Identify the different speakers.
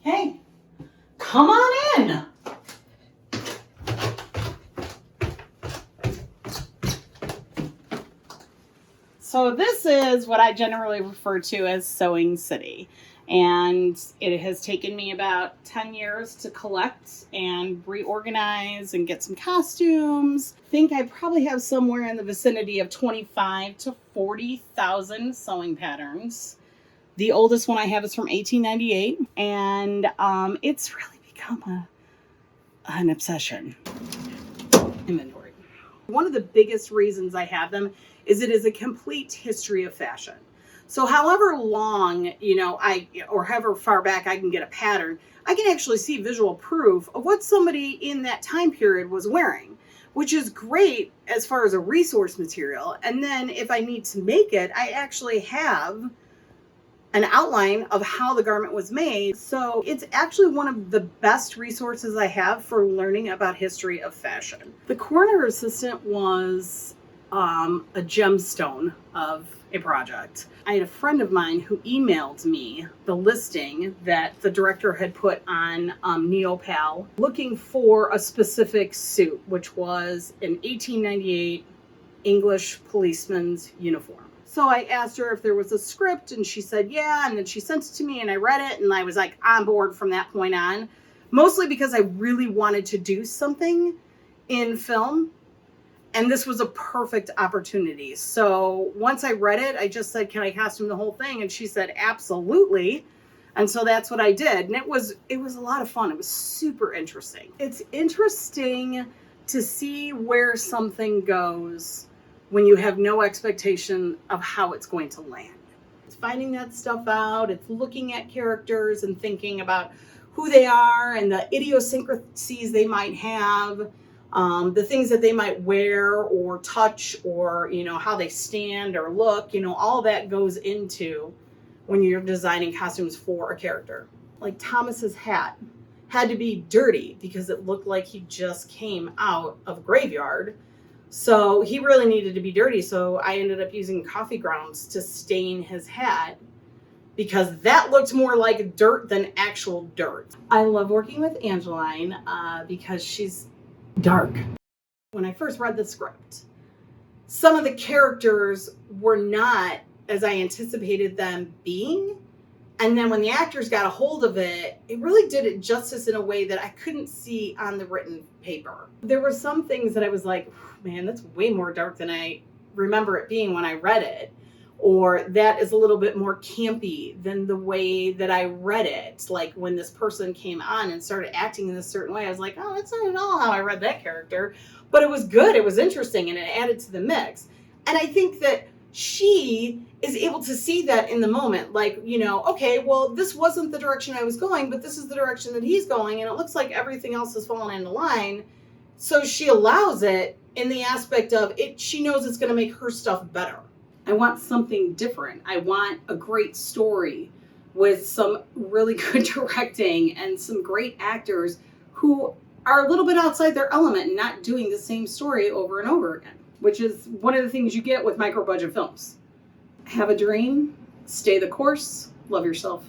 Speaker 1: Hey, come on in. So this is what I generally refer to as Sewing City. And it has taken me about 10 years to collect and reorganize and get some costumes. I think I probably have somewhere in the vicinity of 25 to 40,000 sewing patterns. The oldest one I have is from 1898, and it's really become an obsession. Inventory. One of the biggest reasons I have them is it is a complete history of fashion. So however long, or however far back I can get a pattern, I can actually see visual proof of what somebody in that time period was wearing, which is great as far as a resource material. And then if I need to make it, I actually have an outline of how the garment was made. So it's actually one of the best resources I have for learning about history of fashion. The Coroner assistant was a gemstone of a project. I had a friend of mine who emailed me the listing that the director had put on Neopal looking for a specific suit, which was an 1898 English policeman's uniform. So I asked her if there was a script, and she said, yeah. And then she sent it to me and I read it, and I was like on board from that point on, mostly because I really wanted to do something in film. And this was a perfect opportunity. So once I read it, I just said, can I costume the whole thing? And she said, absolutely. And so that's what I did. And it was a lot of fun. It was super interesting. It's interesting to see where something goes when you have no expectation of how it's going to land. It's finding that stuff out. It's looking at characters and thinking about who they are and the idiosyncrasies they might have, the things that they might wear or touch, or, how they stand or look, all that goes into when you're designing costumes for a character. Like Thomas's hat had to be dirty because it looked like he just came out of a graveyard. So he really needed to be dirty. So I ended up using coffee grounds to stain his hat because that looked more like dirt than actual dirt. I love working with Angeline because she's dark. When I first read the script, some of the characters were not as I anticipated them being. And then when the actors got a hold of it, it really did it justice in a way that I couldn't see on the written paper. There were some things that I was like, man, that's way more dark than I remember it being when I read it. Or that is a little bit more campy than the way that I read it. Like when this person came on and started acting in a certain way, I was like, oh, that's not at all how I read that character. But it was good, it was interesting, and it added to the mix. And I think that she is able to see that in the moment. Like, okay, well, this wasn't the direction I was going, but this is the direction that he's going, and it looks like everything else has fallen into line. So she allows it in the aspect of it. She knows it's going to make her stuff better. I want something different. I want a great story with some really good directing and some great actors who are a little bit outside their element and not doing the same story over and over again, which is one of the things you get with micro budget films. Have a dream, stay the course, love yourself.